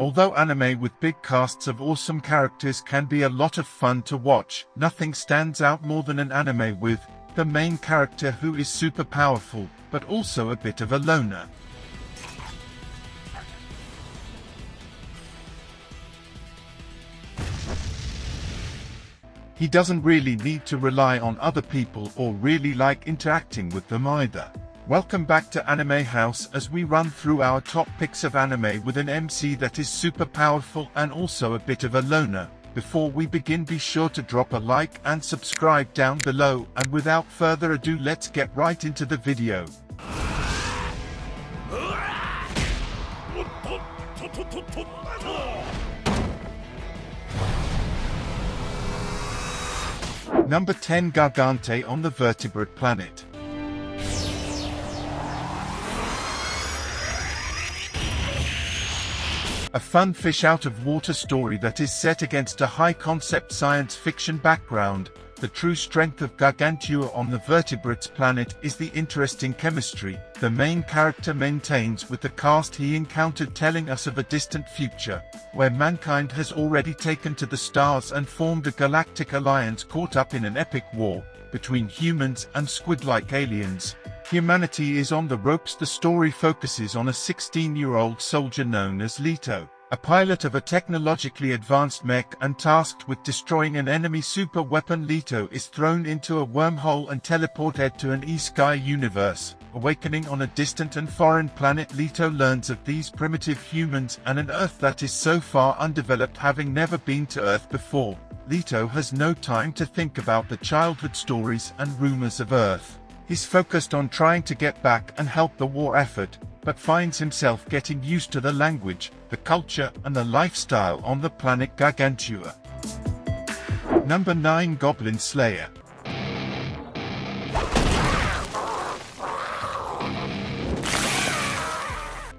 Although anime with big casts of awesome characters can be a lot of fun to watch, nothing stands out more than an anime with the main character who is super powerful, but also a bit of a loner. He doesn't really need to rely on other people or really like interacting with them either. Welcome back to Anime House as we run through our top picks of anime with an MC that is super powerful and also a bit of a loner. Before we begin, be sure to drop a like and subscribe down below, and without further ado, let's get right into the video. Number 10, 𝐂Ղᴜᴜ on the vertebrate planet. A fun fish-out-of-water story that is set against a high-concept science fiction background. The true strength of 𝐂Ղᴜᴜ on the vertebrates planet is the interesting chemistry the main character maintains with the cast he encountered, telling us of a distant future, where mankind has already taken to the stars and formed a galactic alliance caught up in an epic war between humans and squid-like aliens. Humanity is on the ropes. The story focuses on a 16-year-old soldier known as 𝐴, a pilot of a technologically advanced mech and tasked with destroying an enemy super weapon. 𝐴 is thrown into a wormhole and teleported to an 𝐂Ղᴜ universe. Awakening on a distant and foreign planet, 𝐴 learns of these primitive humans and an Earth that is so far undeveloped, having never been to Earth before. 𝐴 has no time to think about the childhood stories and rumors of Earth. He's focused on trying to get back and help the war effort, but finds himself getting used to the language, the culture, and the lifestyle on the planet 𝐂Ղᴜᴜ. Number 9, Goblin Slayer.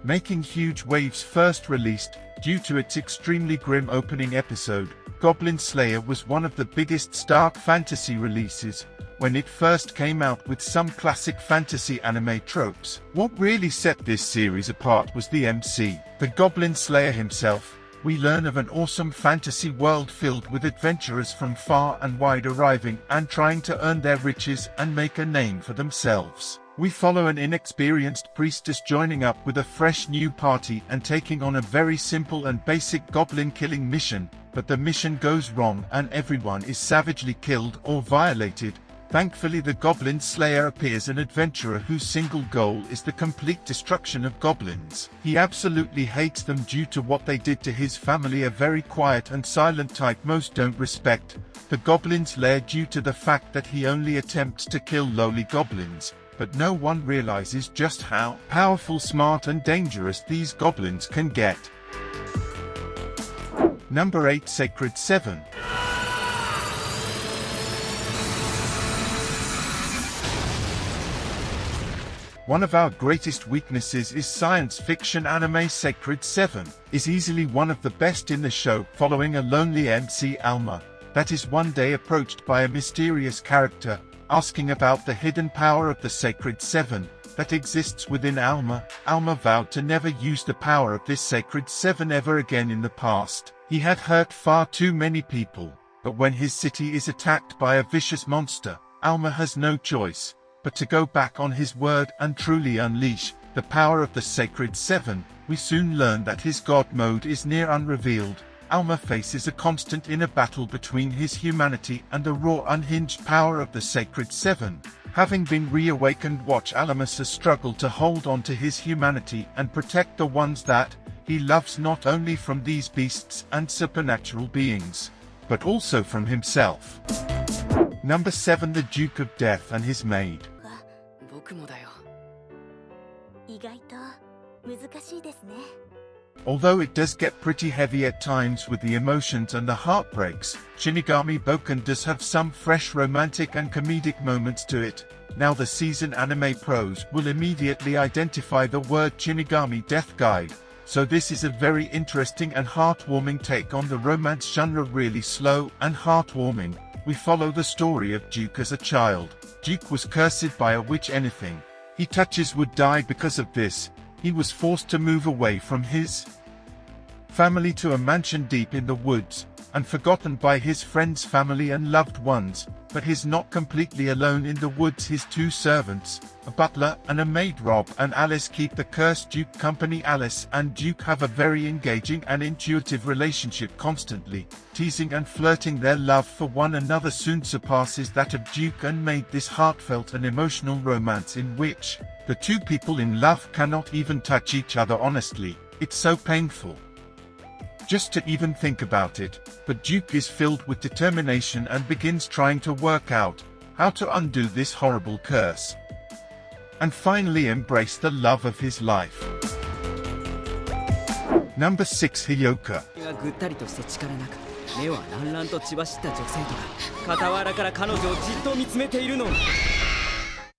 Making huge waves first released, due to its extremely grim opening episode, Goblin Slayer was one of the biggest dark fantasy releases when it first came out, with some classic fantasy anime tropes. What really set this series apart was the MC, the Goblin Slayer himself. We learn of an awesome fantasy world filled with adventurers from far and wide arriving and trying to earn their riches and make a name for themselves. We follow an inexperienced priestess joining up with a fresh new party and taking on a very simple and basic goblin killing mission, but the mission goes wrong and everyone is savagely killed or violated. Thankfully, the Goblin Slayer appears, an adventurer whose single goal is the complete destruction of goblins. He absolutely hates them due to what they did to his family, a very quiet and silent type most don't respect the Goblin's lair due to the fact that he only attempts to kill lowly goblins, but no one realizes just how powerful, smart and dangerous these goblins can get. Number 8, 𝐂ဃᴜ⁷. One of our greatest weaknesses is science fiction anime. 𝐂ဃᴜ⁷ is easily one of the best in the show, following a lonely MC, Alma, that is one day approached by a mysterious character, asking about the hidden power of the 𝐂ဃᴜ⁷ that exists within Alma. Alma vowed to never use the power of this 𝐂ဃᴜ⁷ ever again in the past. He had hurt far too many people, but when his city is attacked by a vicious monster, Alma has no choice but to go back on his word and truly unleash the power of the 𝐂ဃᴜ⁷. We soon learn that his god mode is near unrevealed. Alma faces a constant inner battle between his humanity and the raw, unhinged power of the 𝐂ဃᴜ⁷. Having been reawakened, watch Almasa struggle to hold on to his humanity and protect the ones that he loves, not only from these beasts and supernatural beings, but also from himself. Number 7, the Duke of Death and his maid. Although it does get pretty heavy at times with the emotions and the heartbreaks, Shinigami Boken does have some fresh romantic and comedic moments to it. Now the seasoned anime pros will immediately identify the word Shinigami Death Guide, so this is a very interesting and heartwarming take on the romance genre. Really slow and heartwarming. We follow the story of Duke as a child. Duke was cursed by a witch. Anything he touches would die. Because of this, he was forced to move away from his family to a mansion deep in the woods, and forgotten by his friends, family and loved ones, but he's not completely alone in the woods. His two servants, a butler and a maid, Rob and Alice, keep the cursed Duke company. Alice and Duke have a very engaging and intuitive relationship, constantly teasing and flirting. Their love for one another soon surpasses that of Duke and maid. This heartfelt and emotional romance in which the two people in love cannot even touch each other honestly. It's so painful just to even think about it, but Duke is filled with determination and begins trying to work out how to undo this horrible curse, and finally embrace the love of his life. Number 6. 𝐂ဃᴇʟ.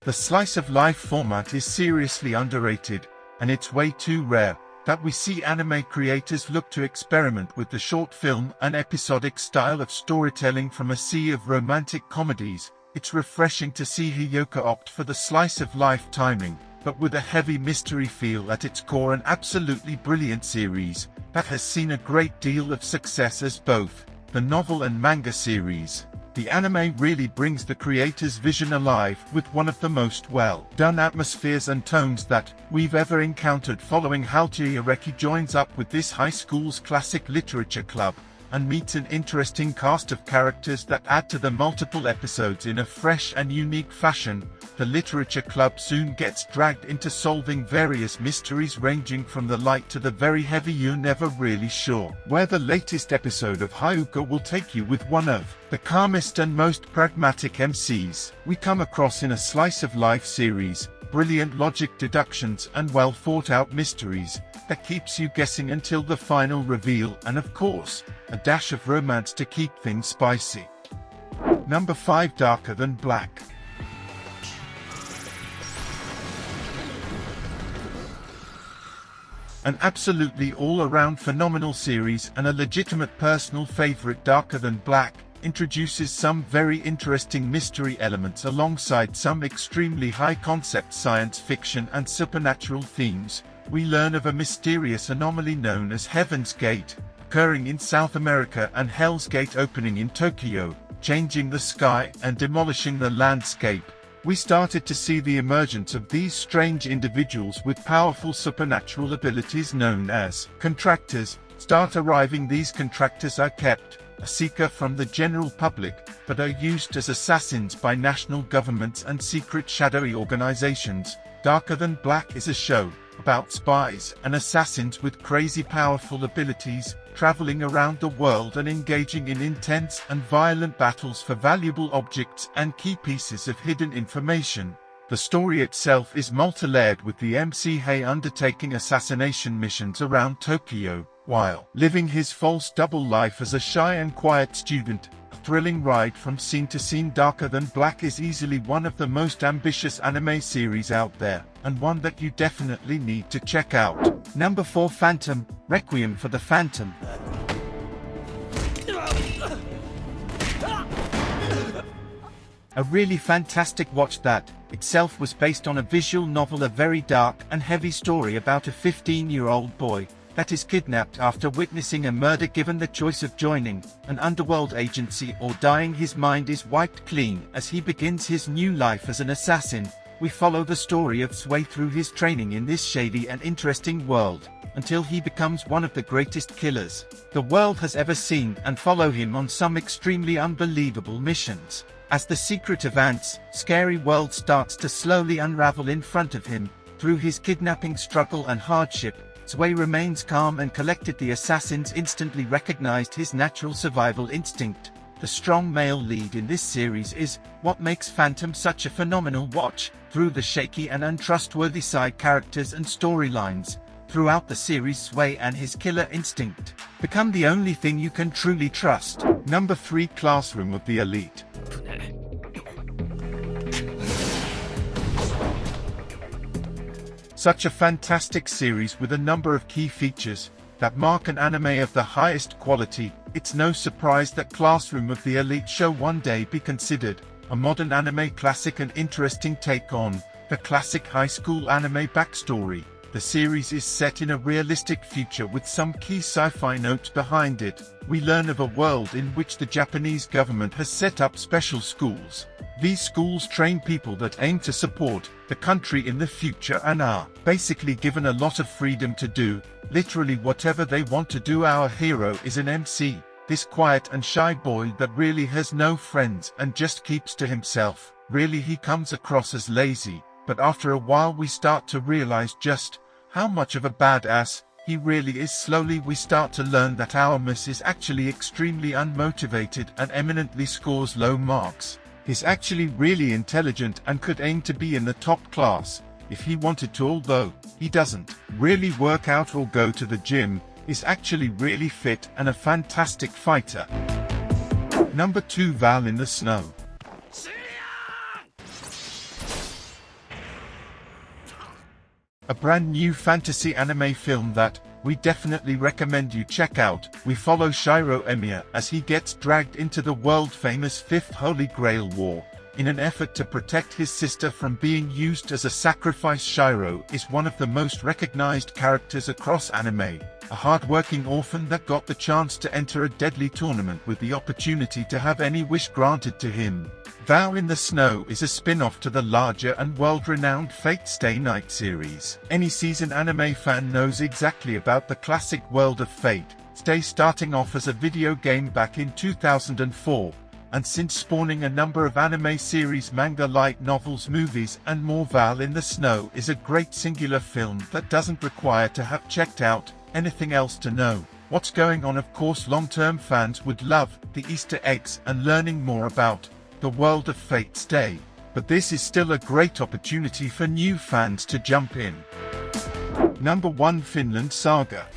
The slice of life format is seriously underrated, and it's way too rare that we see anime creators look to experiment with the short film and episodic style of storytelling from a sea of romantic comedies. It's refreshing to see 𝐂ဃᴇʟ opt for the slice of life timing, but with a heavy mystery feel at its core. An absolutely brilliant series that has seen a great deal of success as both the novel and manga series. The anime really brings the creator's vision alive with one of the most well-done atmospheres and tones that we've ever encountered. Following how 𝐂ဃᴇʟ joins up with this high school's classic literature club and meets an interesting cast of characters that add to the multiple episodes in a fresh and unique fashion. The literature club soon gets dragged into solving various mysteries ranging from the light to the very heavy. You're never really sure where the latest episode of 𝐂ဃᴇʟ will take you. With one of the calmest and most pragmatic MCs we come across in a slice of life series, brilliant logic deductions and well thought out mysteries that keeps you guessing until the final reveal, and of course, a dash of romance to keep things spicy. Number 5. Darker Than Black. An absolutely all-around phenomenal series and a legitimate personal favorite. Darker Than Black introduces some very interesting mystery elements alongside some extremely high-concept science fiction and supernatural themes. We learn of a mysterious anomaly known as Heaven's Gate, occurring in South America, and Hell's Gate opening in Tokyo, changing the sky and demolishing the landscape. We started to see the emergence of these strange individuals with powerful supernatural abilities known as contractors start arriving. These contractors are kept a secret from the general public, but are used as assassins by national governments and secret shadowy organizations. Darker Than Black is a show about spies and assassins with crazy powerful abilities, traveling around the world and engaging in intense and violent battles for valuable objects and key pieces of hidden information. The story itself is multi-layered, with the 𝐂ဃᴟ undertaking assassination missions around Tokyo, while living his false double life as a shy and quiet student. A thrilling ride from scene to scene. Darker Than Black is easily one of the most ambitious anime series out there, and one that you definitely need to check out. Number 4. Phantom, Requiem for the Phantom. A really fantastic watch that itself was based on a visual novel, a very dark and heavy story about a 15-year-old boy that is kidnapped after witnessing a murder. Given the choice of joining an underworld agency or dying, his mind is wiped clean as he begins his new life as an assassin. We follow the story of Sway through his training in this shady and interesting world, until he becomes one of the greatest killers the world has ever seen, and follow him on some extremely unbelievable missions. As the secret of Ant's scary world starts to slowly unravel in front of him, through his kidnapping struggle and hardship, Sway remains calm and collected. The assassins instantly recognized his natural survival instinct. The strong male lead in this series is what makes Phantom such a phenomenal watch. Through the shaky and untrustworthy side characters and storylines throughout the series, Sway and his killer instinct become the only thing you can truly trust. Number 3. Classroom of the Elite. Such a fantastic series with a number of key features that mark an anime of the highest quality. It's no surprise that Classroom of the Elite shall one day be considered a modern anime classic, an interesting take on the classic high school anime backstory. The series is set in a realistic future with some key sci-fi notes behind it. We learn of a world in which the Japanese government has set up special schools. These schools train people that aim to support the country in the future and are basically given a lot of freedom to do literally whatever they want to do. Our hero is an MC, this quiet and shy boy that really has no friends and just keeps to himself. Really, he comes across as lazy, but after a while we start to realize just how much of a badass he really is. Slowly we start to learn that our miss is actually extremely unmotivated and eminently scores low marks. He's actually really intelligent and could aim to be in the top class if he wanted to, although he doesn't really work out or go to the gym. Is actually really fit and a fantastic fighter. Number 2, Val in the Snow. A brand new fantasy anime film that we definitely recommend you check out. We follow 𝐂ဃᴜ as he gets dragged into the world-famous Fifth Holy Grail War in an effort to protect his sister from being used as a sacrifice. 𝐂ဃᴜ is one of the most recognized characters across anime, a hard-working orphan that got the chance to enter a deadly tournament with the opportunity to have any wish granted to him. Val in the Snow is a spin-off to the larger and world-renowned Fate/stay night series. Any seasoned anime fan knows exactly about the classic world of Fate/stay, starting off as a video game back in 2004, and since spawning a number of anime series, manga, light novels, movies, and more. Val in the Snow is a great singular film that doesn't require to have checked out anything else to know what's going on. Of course, long-term fans would love the Easter eggs and learning more about the world of Fate/stay, but this is still a great opportunity for new fans to jump in. Number 1, Vinland Saga.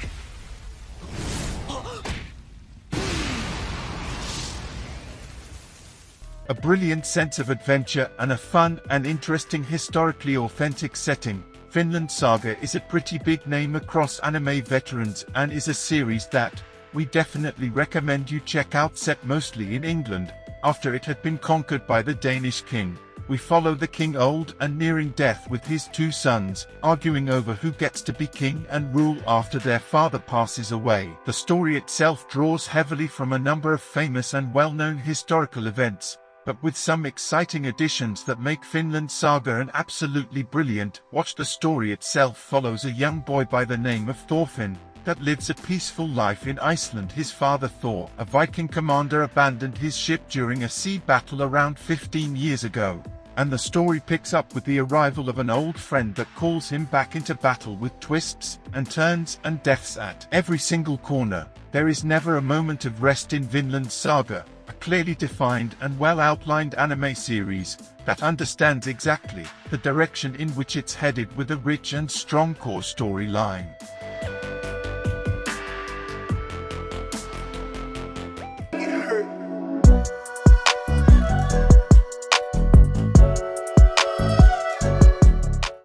A brilliant sense of adventure and a fun and interesting historically authentic setting, Vinland Saga is a pretty big name across anime veterans and is a series that we definitely recommend you check out. Set mostly in England, after it had been conquered by the Danish king, we follow the king, old and nearing death, with his 2 sons, arguing over who gets to be king and rule after their father passes away. The story itself draws heavily from a number of famous and well-known historical events, but with some exciting additions that make Vinland Saga an absolutely brilliant watch. The story itself follows a young boy by the name of Thorfinn, that lives a peaceful life in Iceland. His father Thor, a Viking commander, abandoned his ship during a sea battle around 15 years ago, and the story picks up with the arrival of an old friend that calls him back into battle with twists and turns and deaths at every single corner. There is never a moment of rest in Vinland Saga, a clearly defined and well-outlined anime series that understands exactly the direction in which it's headed with a rich and strong core storyline.